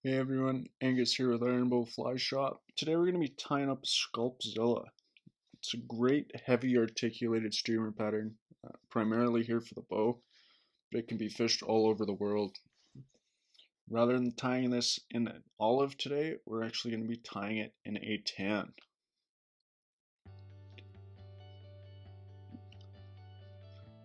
Hey everyone, Angus here with Ironbow Fly Shop. Today we're going to be tying up Sculpzilla. It's a great heavy articulated streamer pattern, primarily here for the bow, but it can be fished all over the world. Rather than tying this in an olive today, we're actually going to be tying it in a tan.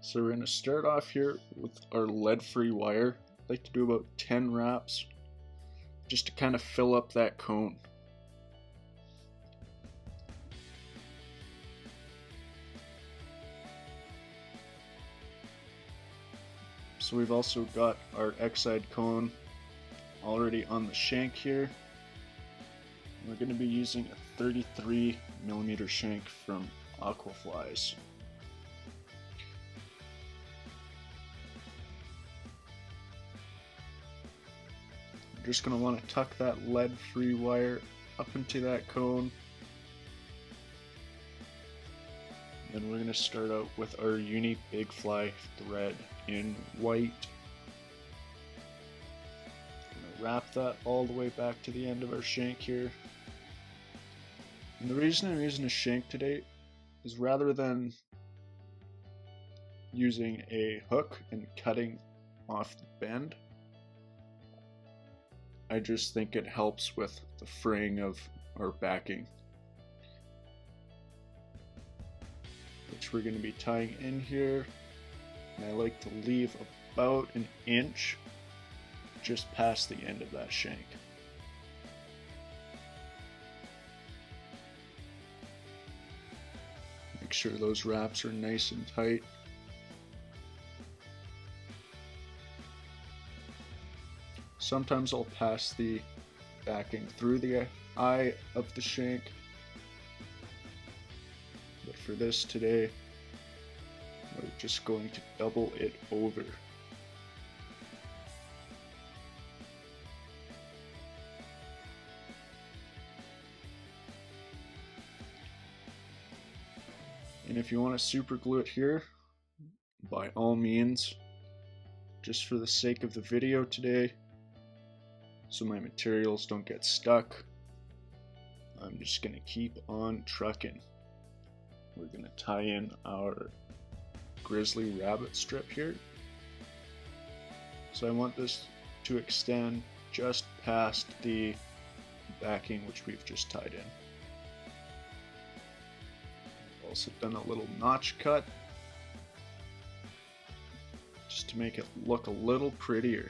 So we're going to start off here with our lead-free wire. I like to do about 10 wraps just to kind of fill up that cone. So we've also got our X-side cone already on the shank here. We're going to be using a 33mm shank from Aqua flies. You're just going to want to tuck that lead-free wire up into that cone. Then we're going to start out with our UNI Big Fly thread in white. Going to wrap that all the way back to the end of our shank here. And the reason I'm using a shank today is rather than using a hook and cutting off the bend, I just think it helps with the fraying of our backing, which we're going to be tying in here. And I like to leave about an inch just past the end of that shank. Make sure those wraps are nice and tight. Sometimes I'll pass the backing through the eye of the shank, but for this today, we're just going to double it over. And if you want to super glue it here, by all means, just for the sake of the video today, so my materials don't get stuck, I'm just going to keep on trucking. We're going to tie in our Grizzly rabbit strip here. So I want this to extend just past the backing which we've just tied in. Also done a little notch cut just to make it look a little prettier.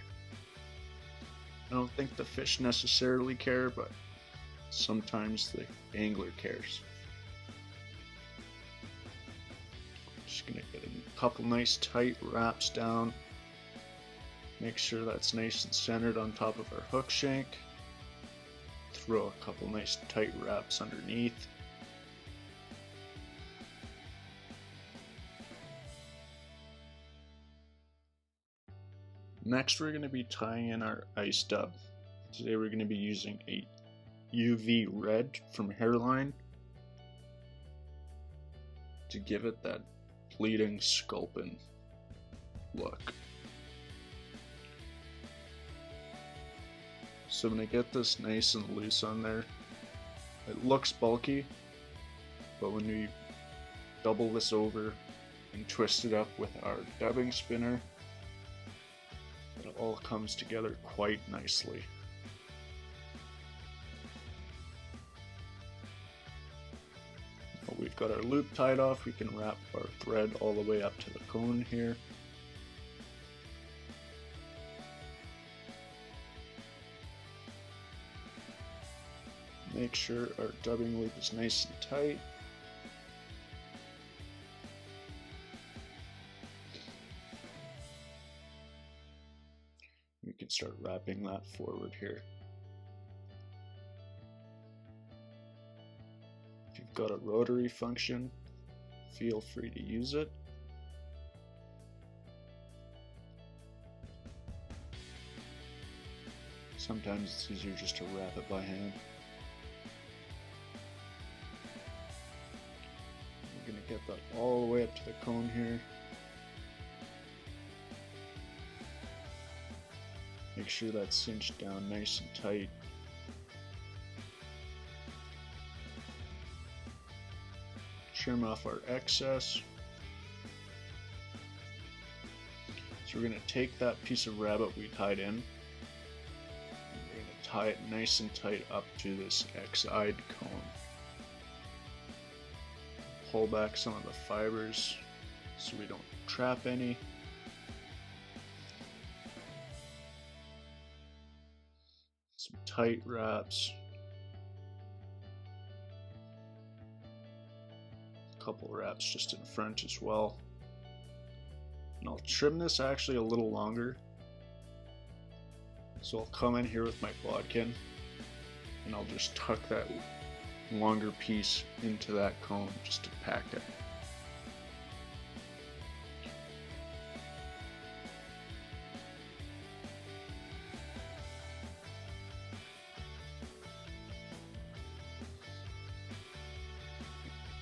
I don't think the fish necessarily care, but sometimes the angler cares. Just gonna get a couple nice tight wraps down. Make sure that's nice and centered on top of our hook shank. Throw a couple nice tight wraps underneath. Next, we're going to be tying in our ice dub. Today we're going to be using a UV red from Hareline to give it that bleeding sculpin look. So I'm going to get this nice and loose on there. It looks bulky, but when we double this over and twist it up with our dubbing spinner, it all comes together quite nicely. Now we've got our loop tied off, we can wrap our thread all the way up to the cone here. Make sure our dubbing loop is nice and tight. We can start wrapping that forward here. If you've got a rotary function, feel free to use it. Sometimes it's easier just to wrap it by hand. We're going to get that all the way up to the cone here. Make sure that's cinched down nice and tight. Trim off our excess. So we're going to take that piece of rabbit we tied in, and we're going to tie it nice and tight up to this X-eyed cone. Pull back some of the fibers so we don't trap any. Some tight wraps. A couple wraps just in front as well. And I'll trim this actually a little longer. So I'll come in here with my bodkin and I'll just tuck that longer piece into that cone just to pack it.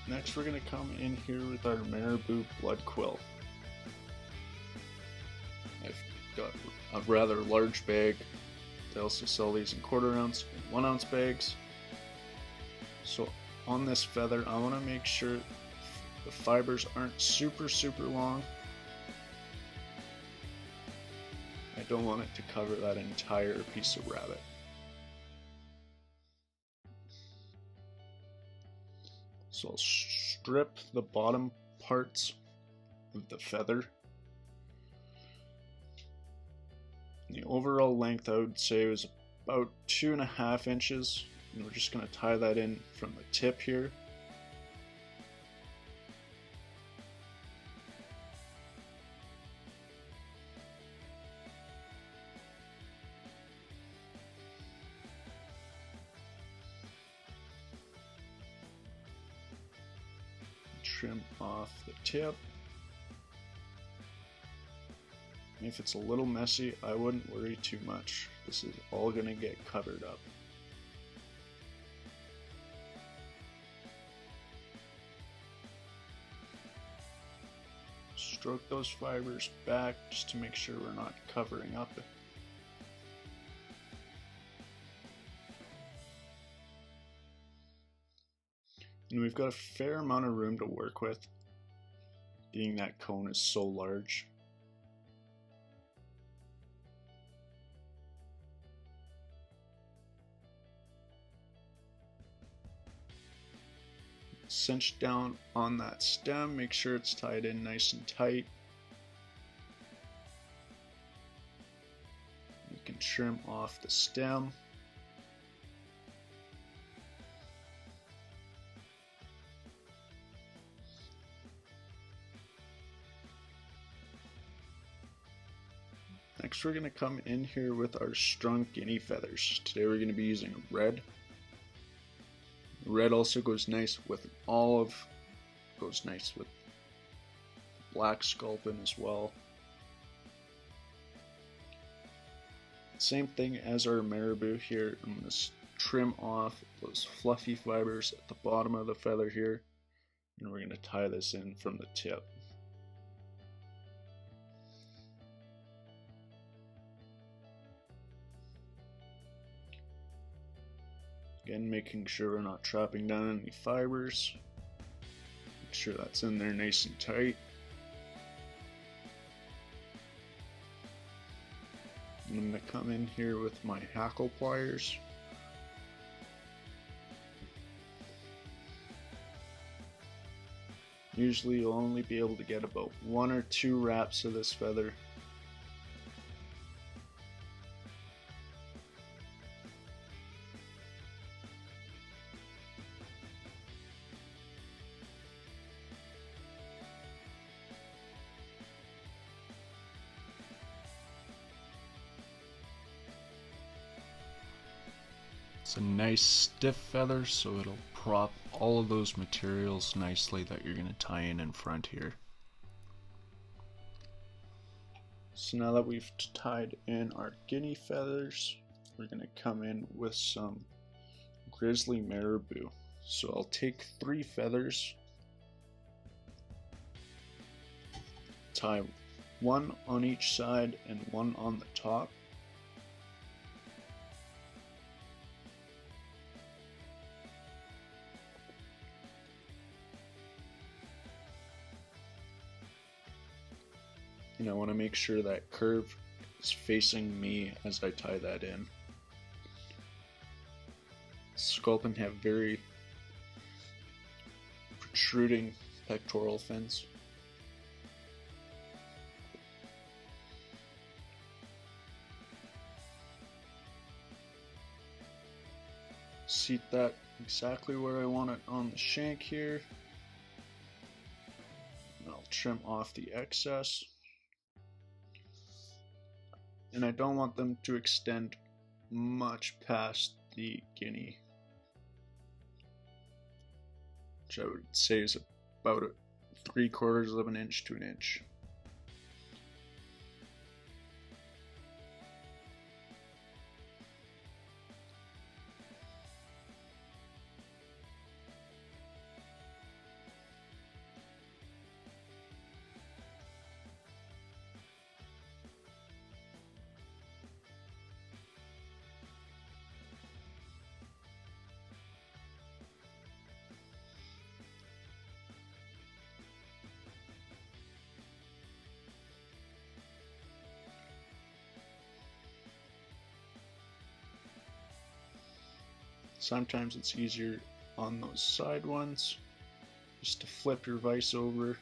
Next we're going to come in here with our Marabou blood quill. I've got a rather large bag. They also sell these in 1/4 ounce and 1 ounce bags. So on this feather I want to make sure the fibers aren't super long. I don't want it to cover that entire piece of rabbit. So I'll strip the bottom parts of the feather. And the overall length I would say was about 2.5 inches, and we're just going to tie that in from the tip here. Trim off the tip. And if it's a little messy, I wouldn't worry too much. This is all going to get covered up. Stroke those fibers back just to make sure we're not covering up. And we've got a fair amount of room to work with, being that cone is so large. Cinch down on that stem, make sure it's tied in nice and tight. You can trim off the stem. Next we're going to come in here with our strung guinea feathers. Today we're going to be using red. Red also goes nice with olive, goes nice with black sculpin as well. Same thing as our marabou here. I'm going to trim off those fluffy fibers at the bottom of the feather here, and we're going to tie this in from the tip. Again, making sure we're not trapping down any fibers. Make sure that's in there nice and tight. And I'm going to come in here with my hackle pliers. Usually you'll only be able to get about 1 or 2 wraps of this feather. It's a nice stiff feather, so it'll prop all of those materials nicely that you're going to tie in front here. So now that we've tied in our guinea feathers, we're going to come in with some Grizzly Marabou. So I'll take 3 feathers, tie 1 on each side and 1 on the top. and I want to make sure that curve is facing me as I tie that in. Sculpin have very protruding pectoral fins. Seat that exactly where I want it on the shank here. And I'll trim off the excess. And I don't want them to extend much past the Guinea, which I would say is about 3/4 of an inch to an inch. Sometimes it's easier on those side ones just to flip your vise over.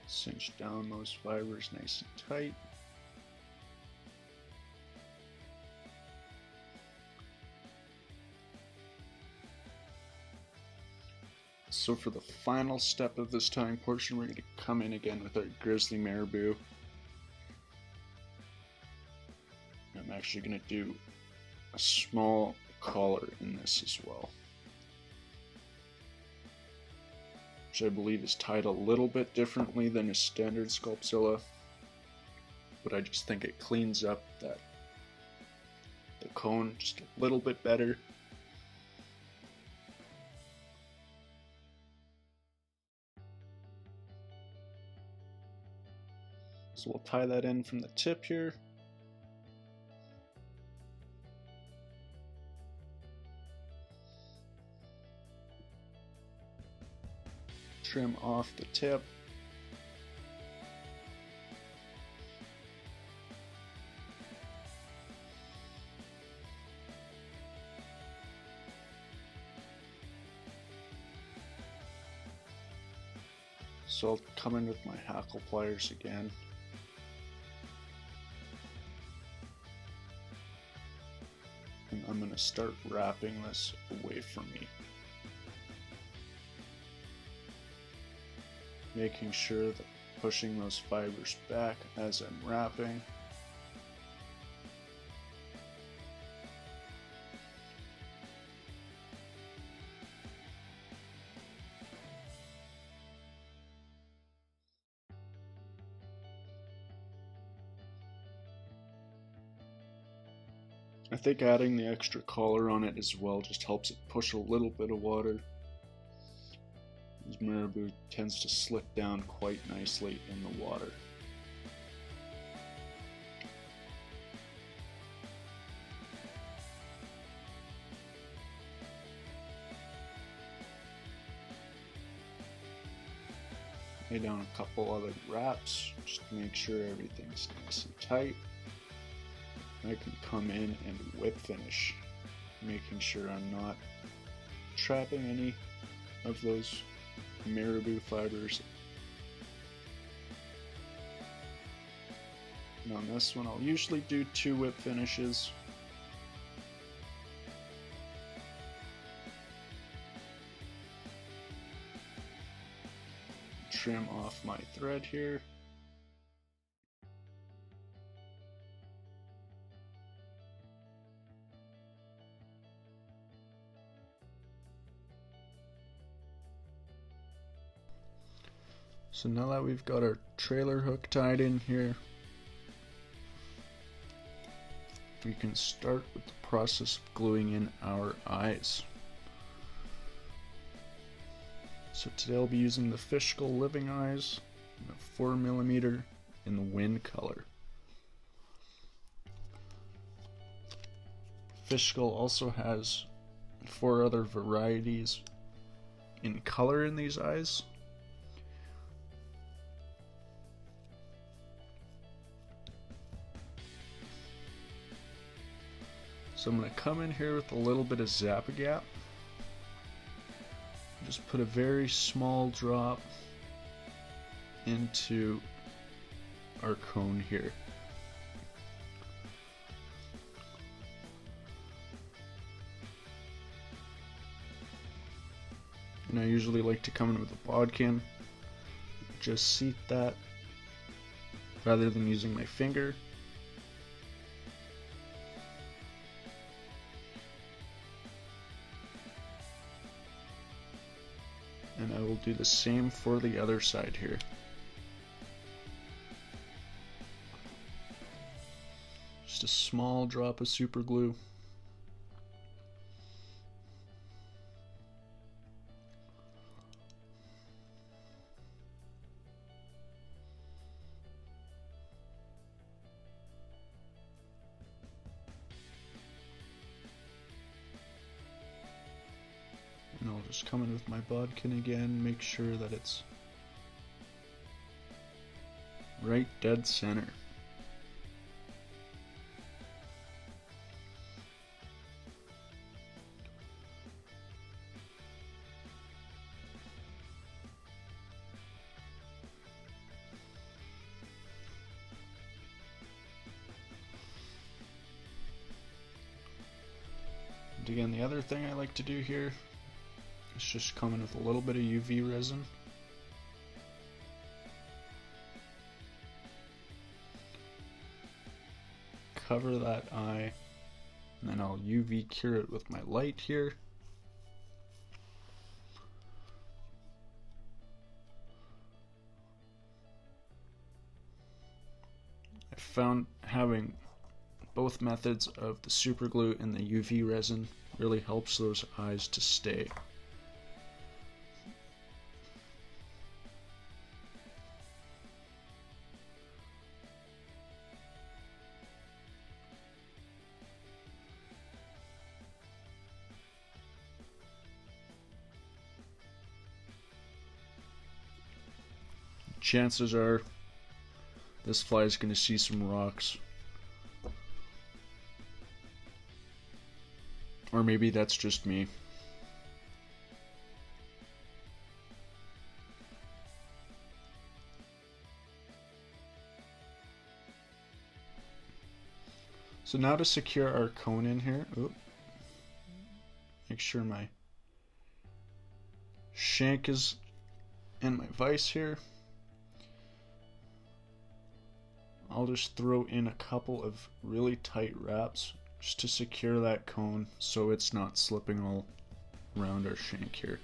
Cinch down those fibers nice and tight. So for the final step of this tying portion, we're going to come in again with our Grizzly Marabou. I'm actually going to do a small collar in this as well, which I believe is tied a little bit differently than a standard Sculpzilla, but I just think it cleans up the cone just a little bit better. So we'll tie that in from the tip here. Trim off the tip. So I'll come in with my hackle pliers again. And I'm going to start wrapping this away from me. Making sure that pushing those fibers back as I'm wrapping. I think adding the extra collar on it as well just helps it push a little bit of water. This Marabou tends to slip down quite nicely in the water. Lay down a couple other wraps just to make sure everything's nice and tight. I can come in and whip finish, making sure I'm not trapping any of those Marabou fibers. And on this one I'll usually do 2 whip finishes. Trim off my thread here. So now that we've got our trailer hook tied in here, we can start with the process of gluing in our eyes. So today I'll be using the fish skull living eyes, 4mm in the wind color. Fish skull also has 4 other varieties in color in these eyes. So I'm going to come in here with a little bit of Zap-A-Gap. Just put a very small drop into our cone here. And I usually like to come in with a bodkin, just seat that rather than using my finger. And I will do the same for the other side here. Just a small drop of super glue. And I'll just come in with my bodkin again, make sure that it's right dead center. And again, the other thing I like to do here is just come in with a little bit of UV resin. Cover that eye, and then I'll UV cure it with my light here. I found having both methods of the super glue and the UV resin really helps those eyes to stay. Chances are this fly is going to see some rocks. Or maybe that's just me. So now to secure our cone in here, make sure my shank is in my vise here. I'll just throw in a couple of really tight wraps just to secure that cone so it's not slipping all around our shank here.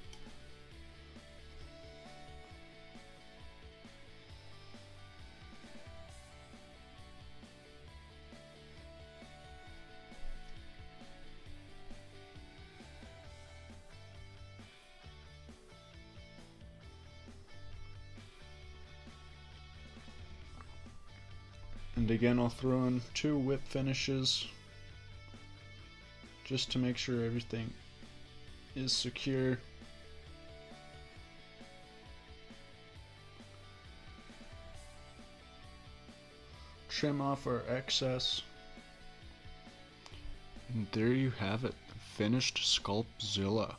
And again, I'll throw in 2 whip finishes just to make sure everything is secure. Trim off our excess. And there you have it, finished Sculpzilla.